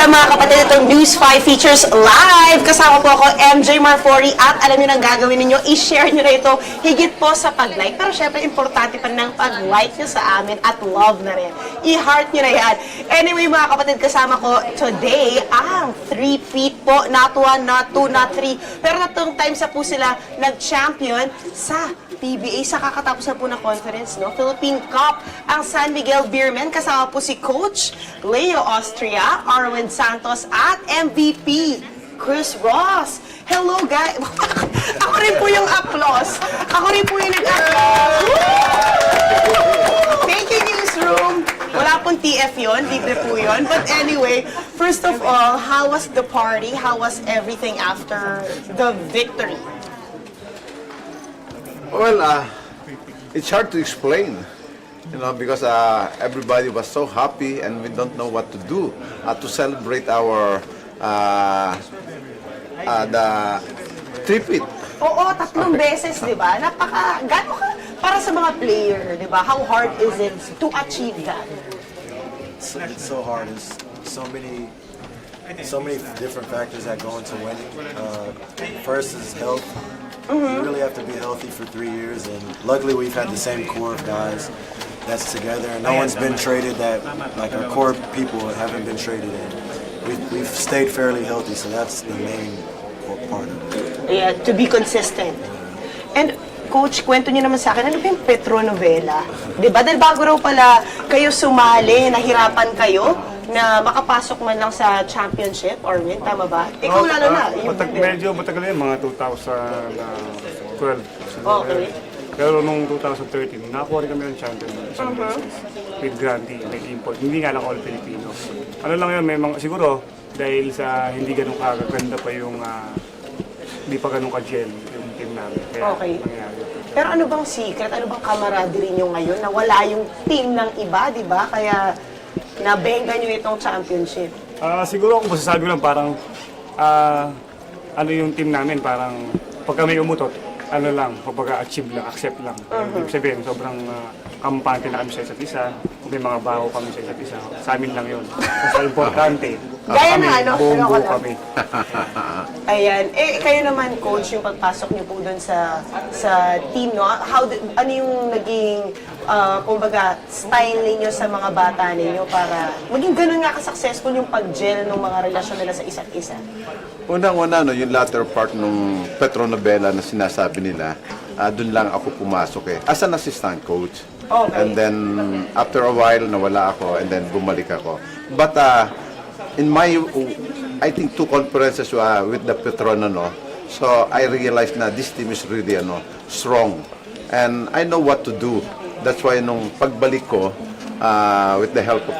pala mga kapatid, itong News 5 features live. Kasama po ako, MJ Marfori. At alam niyo nang gagawin ninyo, i-share niyo na ito higit po sa pag-like. Pero syempre, importante pa ng pag-like niyo sa amin at love na rin. I-heart niyo na yan. Anyway mga kapatid, kasama ko today ang 3 feet po. Not 1, not 2, not 3. Pero natong times na po sila nag-champion sa PBA sa kakatapos na po ng conference, no? Philippine Cup, ang San Miguel Beermen. Kasama po si Coach Leo Austria, Arwin Santos, at MVP Chris Ross. Hello, guys! Ako rin po yung applause. Ako rin po yung nag-applause. Thank you, newsroom. Wala pong TF yun, libre po yun. But anyway, first of all, how was the party? How was everything after the victory? Well, it's hard to explain, you know, because everybody was so happy and we don't know what to do to celebrate our the tripit. Oo, 3 beses, di ba? Gano'n ka, para sa mga player, di ba? How hard is it to achieve that? It's so hard. There's so many different factors that go into winning. First is health. You really have to be healthy for 3 years, and luckily we've had the same core of guys that's together, and no one's been traded. That like our core people haven't been traded, and we've stayed fairly healthy, so that's the main part of it. Yeah, to be consistent. And Coach, kwento niyo naman sa akin, ano ba yung Petronovela? Di ba? Dahil bago raw pala kayo sumali, nahirapan kayo na makapasok man lang sa championship or win, tama ba? Ikaw lalo na. Medyo matagal yan, mga 2012. Okay. Pero nung 2013, nakakuha rin kami ng champion isang beses with Grandi, nag-import. Hindi nga lang all Filipino. Ano lang yun, may mga, siguro dahil sa hindi ganun kaganda pa yung, hindi pa ganun ka-gel yung team namin. Kaya Okay. nangyari. Pero ano bang secret? Ano bang camaraderie niyo ngayon na wala yung team ng iba, di ba? Kaya nabenga niyo itong championship. Siguro kung masasabi ko lang parang ano yung team namin, parang pagka may umutot, ano lang, pagka-achieve lang, accept lang. Ibig sabihin, sobrang kampante na kami sa isa't isa. May mga baho kami sa isa't isa. Sa amin lang yun. Basta importante, Gaya kami, na, ano, buong ano ko buo lang. kami. Ayan. Eh, kayo naman, Coach, yung pagpasok niyo po doon sa team, no? Ano yung naging, kumbaga, style ninyo sa mga bata ninyo para maging ganun nga ka-successful yung pag-gel ng mga relasyon nila sa isa't isa? Unang-una, no, yung latter part ng Petronovela na sinasabi nila, doon lang ako pumasok eh. As an assistant coach. Okay. And then, after a while, nawala ako and then bumalik ako. But in my, I think 2 conferences with the Petrono, no, so I realized na this team is really strong. And I know what to do. That's why nung pagbalik ko, with the help of,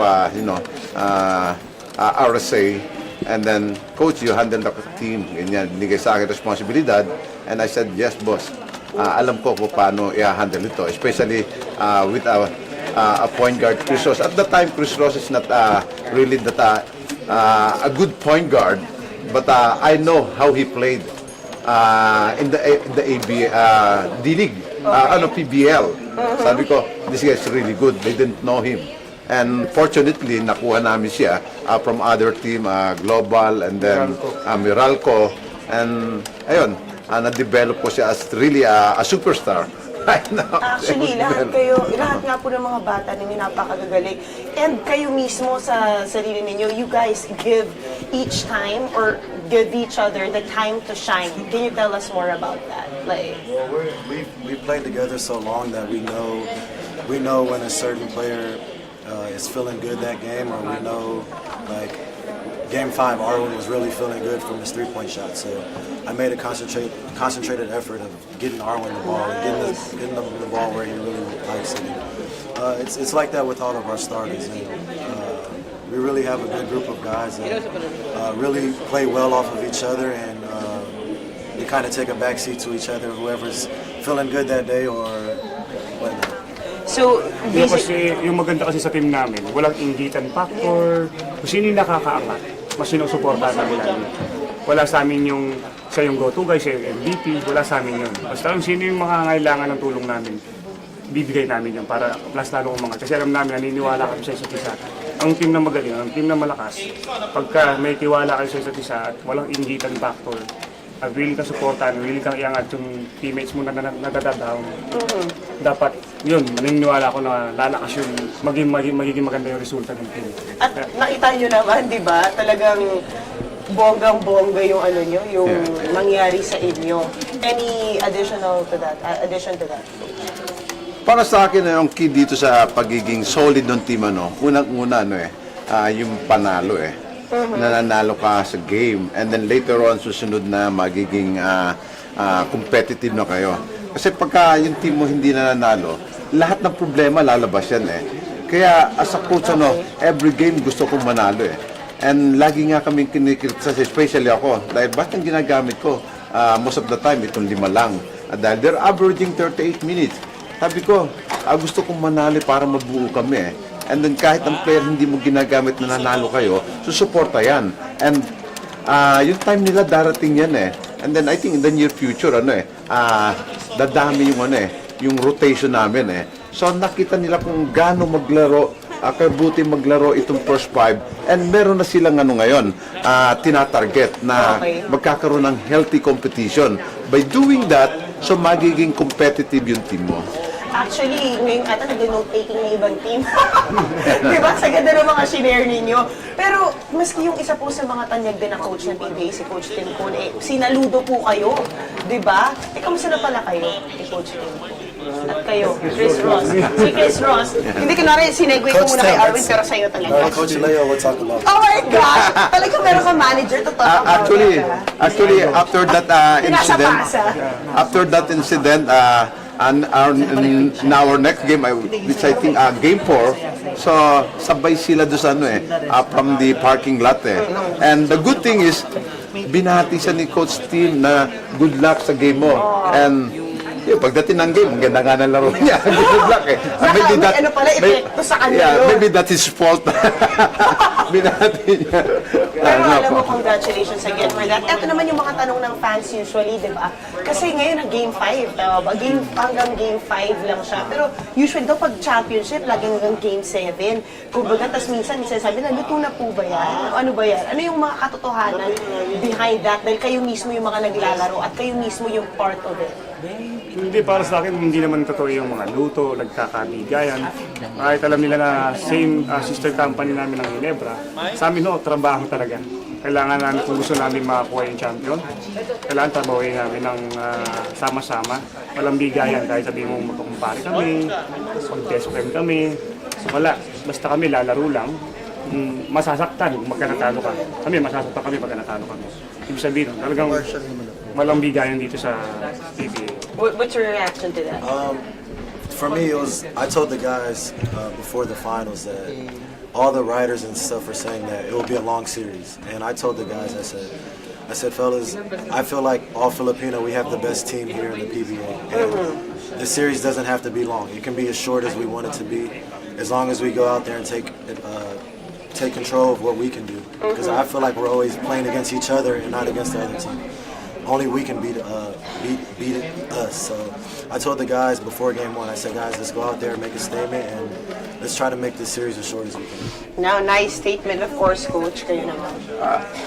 RSA, and then, Coach, you handle the team. Ganyan, binigay sa akin responsibilidad. And I said, yes, boss. Alam ko kung paano i-handle ito. Especially with a point guard, Chris Ross. At the time, Chris Ross is not really that a good point guard. But I know how he played in the AB, D-League, PBL. Sabi ko, this guy is really good. They didn't know him. And fortunately, nakuha namin siya from other team, Global, and then Meralco. And ayun, na-develop ko siya as really a superstar. Right now. Actually, lahat nga po ng mga bata ninyo napakagagaling. And kayo mismo sa sarili ninyo, you guys give each time or give each other the time to shine. Can you tell us more about that? Like, Well, we've played together so long that we know when a certain player is feeling good that game, or we know like Game 5, Arwin was really feeling good from his 3-point shot. So I made a concentrated effort of getting Arwin the ball and getting the ball where he really likes it. It's like that with all of our starters. And, we really have a good group of guys that really play well off of each other, and we kind of take a backseat to each other, whoever's feeling good that day or whatnot. so, Yung, basically, kasi, yung maganda kasi sa team namin, walang inggitan factor. Kung sino yung nakakaangat, mas sinusuportahan namin lagi. Wala sa amin yung siya yung go-to guy, siya yung MVP, wala sa amin yun. Basta kung sino yung makangailangan ng tulong namin, bibigay namin yan para mas lalo umangat. Kasi alam namin, naniniwala kami sa isa't isa. ang team na magaling, ang team na malakas, pagka may tiwala kayo sa isa't isa at walang inggitan factor, at willing kang supportan, willing kang iangat yung teammates mo na nadadadown, dapat yun, maniniwala ko na lalakas yung magiging maganda yung resulta ng team. At nakita nyo naman, di ba? Talagang bonggang-bongga yung ano nyo, yung nangyari sa inyo. Any addition to that? Para sa akin, yung key dito sa pagiging solid ng team, unang-una, yung panalo nananalo ka sa game, and then later on, susunod na magiging competitive na kayo. Kasi pagka yung team mo hindi nananalo, lahat ng problema lalabas yan Kaya as a coach, every game gusto kong manalo And lagi nga kaming kinikritisas, especially ako, dahil ba't ang ginagamit ko? Most of the time, itong 5 lang. Dahil they're averaging 38 minutes. Sabi ko, gusto kong manalo para mabuo kami And then kahit ang player hindi mo ginagamit na nanalo kayo, susuporta yan. And yung time nila darating yan And then I think in the near future, dadami yung yung rotation namin So nakita nila kung gaano maglaro, kaya buti maglaro itong first 5 and meron na silang ngayon, tinatarget na magkakaroon ng healthy competition. By doing that, so magiging competitive yung team mo. Actually, ngayong ata nag-note-taking na ibang team. Diba? Sa ganda ng mga shinare ninyo. Pero, maski yung isa po sa mga tanyag din na coach ng PBA, si Coach Tim Cone, sinaludo po kayo. Diba? Kamusta na pala kayo ni Coach Tim Cone? At kayo, Chris Ross. Si Chris Ross. Hindi ko na rin, sinegue ko Coach muna kay Tim, Arwin, pero sa'yo talaga. Coach Leo, we'll talk about Oh my gosh! Talaga meron ka manager to talk about Actually, after that incident, Pinasapasa. and our next game, which I think game 4, so sabay sila doon sa from the parking lot And the good thing is, binati siya ni Coach Tim na good luck sa game mo. And pagdating ng game, ang ganda nga ng laro niya. Good luck May ano pala, epekto sa kanya yun. Maybe that's his fault. Binati niya. Pero alam mo, congratulations again for that. Ito naman yung mga tanong ng fans usually, di ba? Kasi ngayon, Game 5, hanggang Game 5 lang siya. Pero usually daw pag championship, laging hanggang Game 7. Kumbaga, tas minsan sabi na, luto na po ba yan? Ano ba yan? Ano yung mga katotohanan behind that? Dahil kayo mismo yung mga naglalaro at kayo mismo yung part of it. Hindi, para sa akin, hindi naman totoo yung mga luto, nagkakabigayan. Kahit alam nila na same sister company namin ng Ginebra, sa amin trabaho talaga. Kailangan namin, kung gusto namin makakuha yung champion, kailangan trabahoin namin ng sama-sama. Walang bigayan, kahit sabihin mo magkukumpare kami, mag-test friend kami. So wala, basta kami lalaro lang, masasaktan kung magkanatalo ka. Kami, masasaktan kami pag natalo kami. Ibig sabihin, talagang walang bigayan dito sa PBA. What's your reaction to that? For me, I told the guys before the finals that all the writers and stuff are saying that it will be a long series. And I told the guys, I said, fellas, I feel like all Filipino, we have the best team here in the PBA. And the series doesn't have to be long. It can be as short as we want it to be, as long as we go out there and take control of what we can do. Because I feel like we're always playing against each other and not against the other team. Only we can beat us. So I told the guys before game 1, I said, guys, let's go out there and make a statement and let's try to make this series as short as we can. Now, nice statement, of course, Coach. Kayo naman.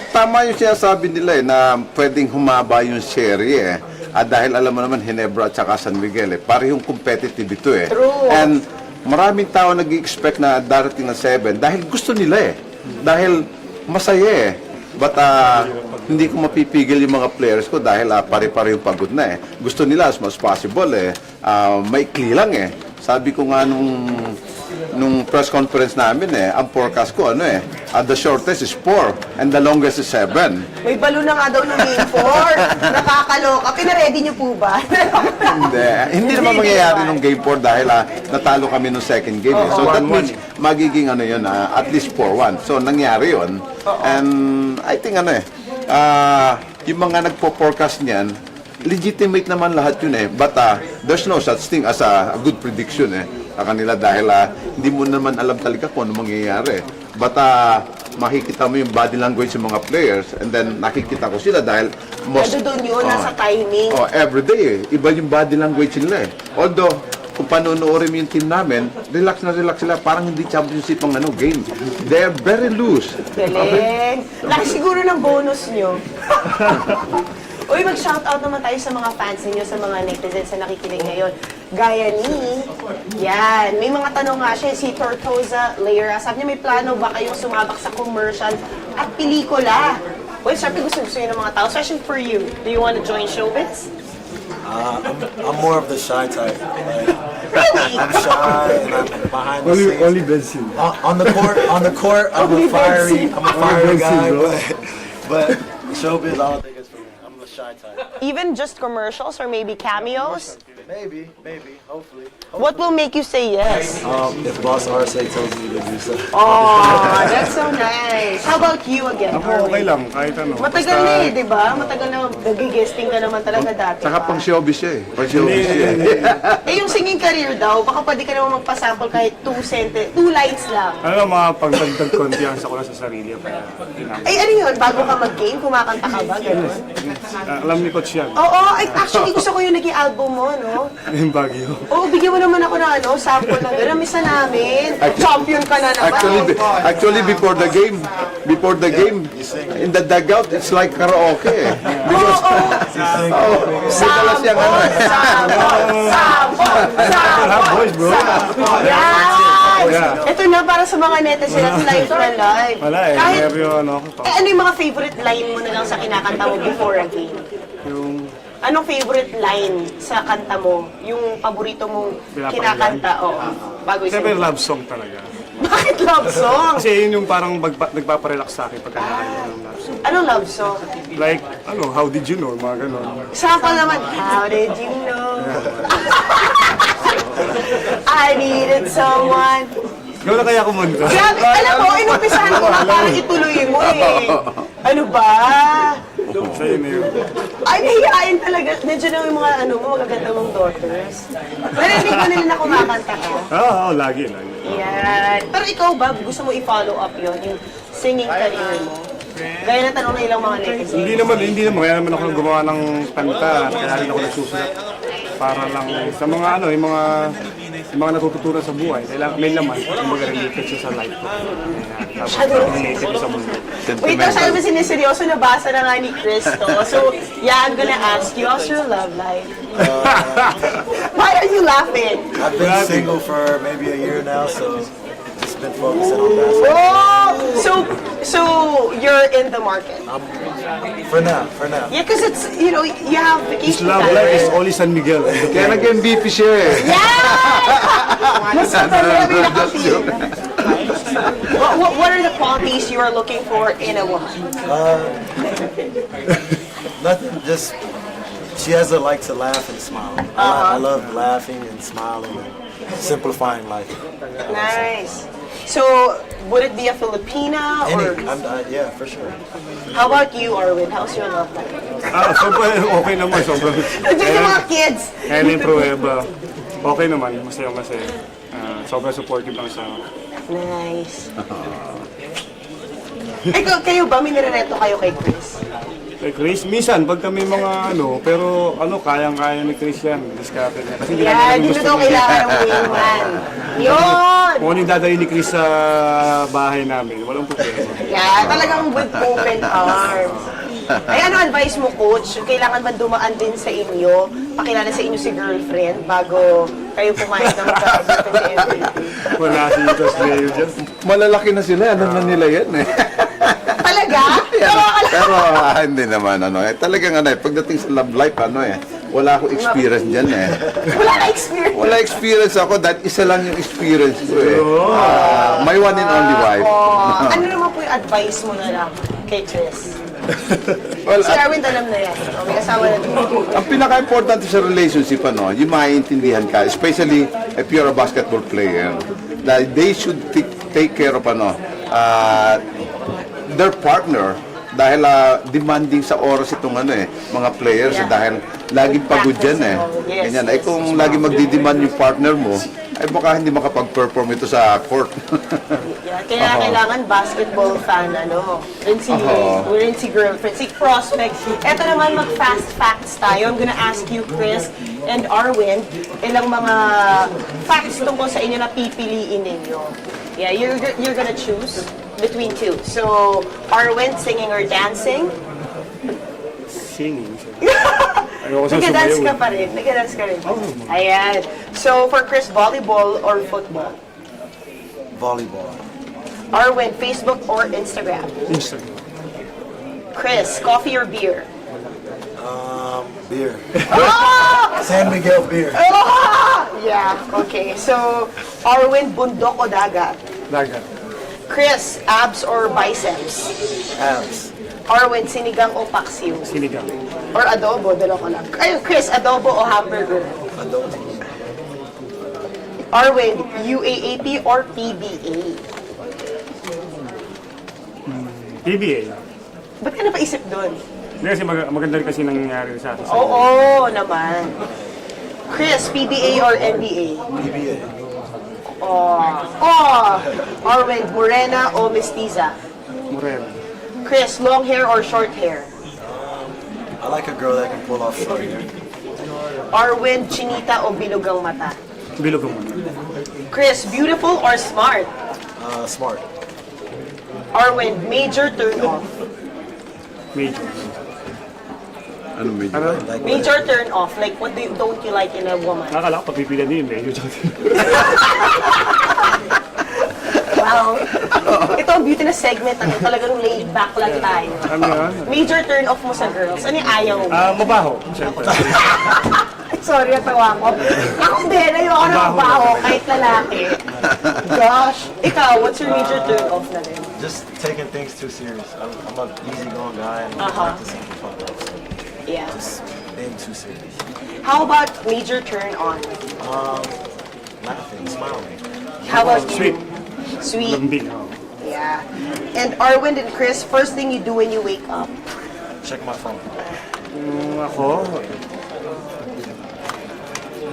Tama yung sinasabi nila na pwedeng humaba yung serye dahil alam mo naman Ginebra at saka San Miguel parehong competitive ito True. And maraming tao nag-expect na darating na 7 dahil gusto nila dahil masaya But hindi ko mapipigil yung mga players ko dahil pare-pare yung pagod na Gusto nila as much as possible maikli lang Sabi ko nga nung press conference namin ang forecast ko the shortest is 4 and the longest is 7. May balo na nga daw ng Game 4. Nakakaloka. Pinaready niyo po ba? Hindi naman mangyayari nung Game 4 dahil natalo kami nung second game. So that means magiging at least 4-1. So nangyari yun. And I think yung mga nagpo-forecast niyan, legitimate naman lahat yun But there's no such thing as a good prediction sa kanila dahil hindi mo naman alam talaga kung ano mangyayari. But makikita mo yung body language ng mga players and then nakikita ko sila dahil Medyo doon yun, nasa timing. every day iba yung body language nila Although kung panonoorin mo yung team namin, relax na relax sila. Parang hindi championship ang game. They are very loose. Galing. Laki siguro ng bonus nyo. Uy, mag-shoutout naman tayo sa mga fans ninyo, sa mga netizens na nakikinig ngayon. Gaya ni, yan, may mga tanong nga siya, si Tortosa Lera. Sabi niya, may plano ba kayong sumabak sa commercial at pelikula? Well, syempre gusto yun ng mga tao. Especially for you. Do you want to join showbiz? I'm more of the shy type. Like, Really? I'm shy and I'm behind the scenes. Only Benson. On the court, Only Benson. I'm a fiery guy, bro. but showbiz, I don't think it's for me. I'm the shy type. Even just commercials or maybe cameos? Maybe, hopefully. What will make you say yes? If Boss RSA tells me to do so. Oh, that's so nice. How about you again, Ako okay Arwin? lang, kahit ano. Matagal na eh, di ba? Matagal na nag-guesting ka naman talaga dati. Saka pa. pang showbiz siya eh. Pang showbiz siya eh. Eh, yung singing career daw, baka pwede ka naman magpasample kahit 2 lines lang. Ano lang, mga pagdagdag confiance ako lang sa sarili. Kaya, Ay, ano yun? Bago ka mag-game, kumakanta ka ba? Ganun? alam ni Coach yan. Oo, ay, actually gusto ko yung naging album mo, no? Yung Baguio. Oo, bigyan mo naman ako ng sample ng gano'n. Misa namin. Champion ka na naman. Actually, before the game, in the dugout, it's like karaoke eh. Because, madalas yung ano eh. Boys, bro. Yan! Yeah. Ito na, para sa mga netizens at live na live. Wala eh, Kahit, nervyo ano ako. ano yung mga favorite line mo na lang sa kinakanta mo before a game? Yung Anong favorite line sa kanta mo? Yung paborito mong kinakanta? Oo. Bago siyempre isang... love song talaga. Bakit love song? Kasi yun yung parang nagpaparelax sa akin pagka nakakita ng love song. Anong love song? Like, how did you know? Mga ganon. Sample naman. How did you know? I needed someone. Gawin na kaya kumanta. Grabe, alam mo, inumpisahan ko na parang ituloy mo eh. Ano ba? Sa yun na yun. Ay, nahihain talaga. Medyo na yung mga magaganda mong daughters. Narinig ko nila na kumakanta ka. Oo, lagi. Yan. Pero ikaw ba, gusto mo i-follow up yon yung singing career mo? Gaya na tanong na ilang mga netizens. Hindi naman. Kaya naman ako gumawa ng kanta. Kaya rin ako nagsusulat. Para lang sa mga yung mga natututunan sa buhay. Kailangan may laman. Kumbaga related siya sa life ko. Tapos related sa mundo. Wait, ito sabi mo siniseryoso, nabasa na nga ni Chris to. So, yeah, I'm gonna ask you, how's your love life? Why are you laughing? I've been single for maybe a year now, so just been focusing on basketball. Oh! So you're in the market? For now. Yeah, because it's, you have His vacation love time. life is only San Miguel. Kaya nag-MVP siya eh. Mas matanda may nakafeel. What are the qualities you are looking for in a woman? Nothing, just she has a like to laugh and smile. I love laughing and smiling and simplifying life. Nice. So, would it be a Filipina or... Yeah, for sure. How about you, Arwin? How's your love life? Sobrang okay naman. Sobrang. Nandiyan yung mga kids. Helen Prueba. Okay naman. Masaya. Sobrang supportive lang sa Nice. Kayo ba, may nirereto kayo kay Chris? kay Chris. Minsan, pag kami mga pero kayang-kaya ni Chris yan. Diskarte niya. Kasi hindi namin Yan, dito gusto daw niya. kailangan ng wingman. Yun! Kung ano yung dadalhin ni Chris sa bahay namin, walang problema. Yan, talagang with open arms. Ay, ano advice mo, Coach? Kailangan ba dumaan din sa inyo, pakilala sa inyo si girlfriend bago kayo pumayag ng magkakabit Wala si Lucas Leo dyan. Malalaki na sila, ano na nila yan eh. Talaga? Pero hindi naman talagang pagdating sa love life wala akong experience diyan eh. Wala ka experience. Wala experience ako dahil isa lang yung experience ko eh. My one and only wife. Ano naman po yung advice mo na lang kay Chris? Well, Si Arwin alam na yan. May asawa na din. ang pinaka-importante sa relationship yung maiintindihan ka, especially if you're a basketball player, that they should take care of their partner dahil demanding sa oras itong mga players Yeah. dahil laging pagod yan eh. Yes, Ganyan. yes. Kung lagi magdidemand yung partner mo, ay baka hindi makapag-perform ito sa court. Yeah, kaya kailangan basketball fan, rin si girlfriend, si prospect. Eto naman, mag-fast facts tayo. I'm gonna ask you, Chris and Arwin, ilang mga facts tungkol sa inyo na pipiliin ninyo. Yeah, you're gonna choose between two. So, Arwin, singing or dancing? Singing. Ayoko sa Nag-dance sumayaw. ka pa rin. Nag-dance ka rin. Ayan. So, for Chris, volleyball or football? Volleyball. Arwin, Facebook or Instagram? Instagram. Chris, coffee or beer? Beer. Ah! San Miguel beer. Ah! Yeah, okay. So, Arwin, bundok o dagat? Dagat. Chris, abs or biceps? Abs. Arwin, sinigang o paksiw? Sinigang. Or adobo? Dalawa ko lang. Ayun, Chris, adobo o hamburger? Adobo. Arwin, UAAP or PBA? PBA. Ba't ka napaisip doon? Hindi kasi maganda rin kasi nangyayari sa akin. Oo naman. Chris, PBA or NBA? PBA. Arwin, morena o mestiza? Morel. Chris, long hair or short hair? I like a girl that can pull off short hair. Arwin, chinita o bilugang mata? Bilog mo. Chris, beautiful or smart? Smart. Arwin, major turn off? Major. Ano medyo? Ano? Major turn off, like what don't you like in a woman? Nakakala ko papipilan din yung major. Wow. Ito ang beauty na segment, talagang laid back lang tayo. Ano yun? Major turn off mo sa girls, ano yung ayaw mo? Mabaho. Siyempre. Sorry, natawa ko. Ako din, ayoko na mabaho, kahit lalaki. Gosh. Ikaw, what's your major turn off na rin? Just taking things too serious. I'm an easygoing guy and I like to simplify life. So Yeah. just being too serious. How about major turn on? Laughing, smiling. How about Sweet. you? Sweet. Lambing. Yeah. And Arwin and Chris, first thing you do when you wake up? Check my phone. Ako,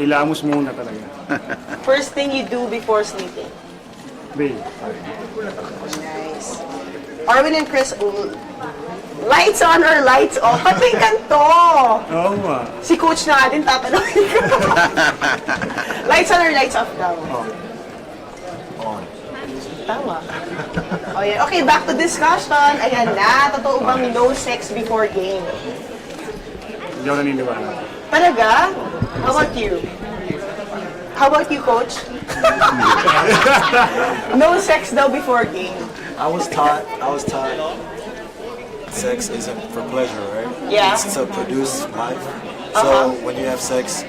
hilamos muna talaga. First thing you do before sleeping? Babe. Nice. Arwin and Chris, lights on or lights off? Pati kanto! Oo nga. Si coach na din tatanungin ko. Lights on or lights off daw? On. Tama. Oh, yeah. Okay, back to discussion. Ayan na. Totoo bang no sex before game? Hindi ako naniniwala. Talaga? How about you? How about you, coach? No sex daw before game. I was taught sex isn't for pleasure, right? Yeah. It's to produce life. So when you have sex,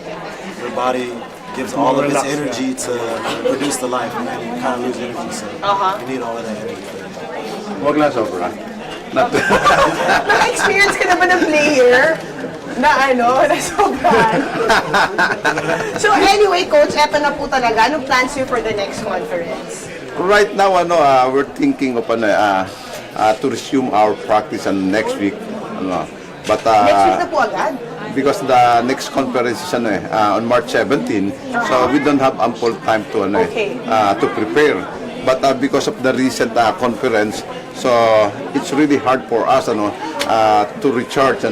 your body gives all of its Relax, energy to produce the life, and then you kind of lose energy. So you need all of that energy. Huwag lang sobra. Not Naka-experience ka na ba ng player na na sobrang? So anyway, coach, eto na po talaga. Anong plans you for the next conference? Right now, we're thinking of to resume our practice next week. But Next week na po agad? because the next conference is on March 17, so we don't have ample time to Okay. to prepare. But because of the recent conference, so it's really hard for us to recharge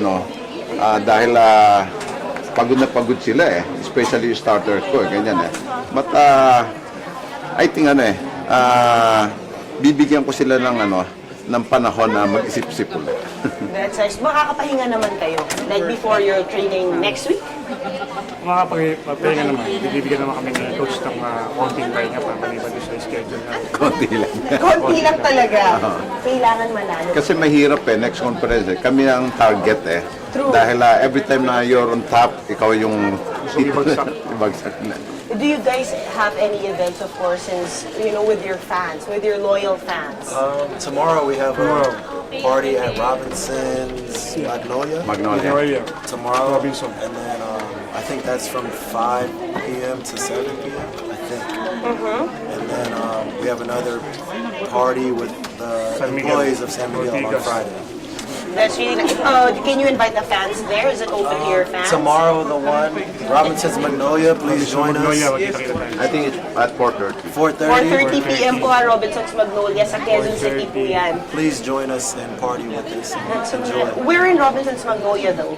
dahil pagod na pagod sila especially yung starters ko ganyan But I think bibigyan ko sila ng panahon na mag-isip-isip ulit. That's nice. Makakapahinga naman kayo. Like before your training next week? Makakapahinga naman. Bibigyan naman kami ni coach ng konting pahinga para maliban doon sa schedule namin. Konti lang. Konti lang talaga. Kailangan manalo. Kasi mahirap next conference Kami ang target True. Dahil every time na you're on top, ikaw yung Ibagsak. ibagsak na. Do you guys have any events, of course, since, with your fans, with your loyal fans? Tomorrow we have a party at Robinson's Magnolia. Magnolia. Noelia. Tomorrow, Robinson. and then I think that's from 5 p.m. to 7 p.m. I think. And then we have another party with the San Miguel. employees of San Miguel on Ortigas. Friday. That's really nice. Can you invite the fans there? Is it open to your fans? Tomorrow, the one Robinson's Magnolia. Please join us. Magnolia, magkita-kita tayo. I think it's At 4:30. 4:30. 4:30 p.m. po Robinson's Magnolia sa Quezon City po yan. Please join us and party with us. So, Enjoy. we're in Robinson's Magnolia though.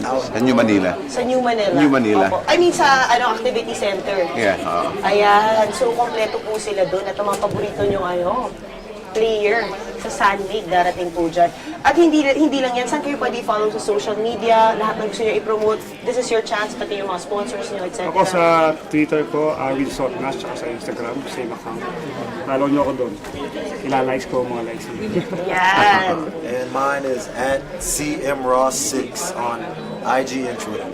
Out. Sa New Manila. Sa New Manila. New Manila. Opo. I mean sa activity center. Yeah. Ayan. So, kompleto po sila doon. At ang mga paborito nyo player sa Sun League darating po dyan. At hindi lang yan. Saan kayo pwede follow sa social media? Lahat ng gusto nyo i-promote. This is your chance. Pati yung mga sponsors nyo, etc. Ako sa Twitter ko, Will Sotnas, tsaka sa Instagram, same account. Follow nyo ako doon. Ila-likes ko mga likes niyo. Yan. And mine is at CMRoss6 on IG and Twitter.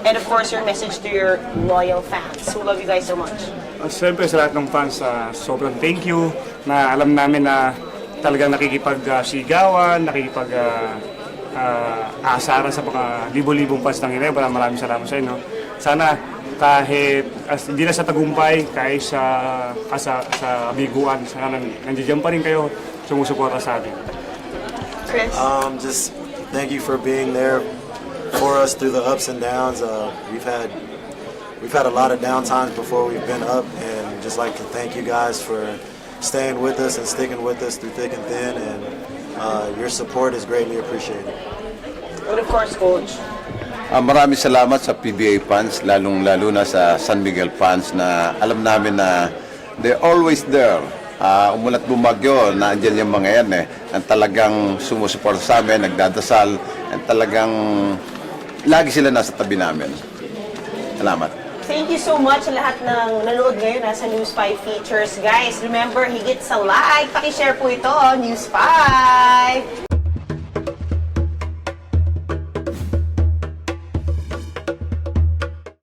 And of course, your message to your loyal fans who love you guys so much. Siyempre sa lahat ng fans, sobrang thank you na alam namin na talagang nakikipag-sigawan, nakikipag-asaran sa mga libo-libong fans ng Ginebra. Maraming salamat sa inyo. Sana kahit hindi na sa tagumpay, kahit sa biguan, sana nandiyan pa rin kayo sumusuporta sa atin. Chris? Just thank you for being there for us through the ups and downs. We've had a lot of down times before we've been up, and just like to thank you guys for staying with us and sticking with us through thick and thin, and your support is greatly appreciated. And of course, Coach. Maraming salamat sa PBA fans, lalong-lalo na sa San Miguel fans na alam namin na they're always there. Umulat bumagyo, naandyan yung mga yan ang talagang sumusuporta sa amin, nagdadasal, and talagang lagi sila nasa tabi namin. Salamat. Thank you so much sa lahat ng nanood ngayon sa News 5 Features. Guys, remember, higit sa like, pakishare po ito, News 5!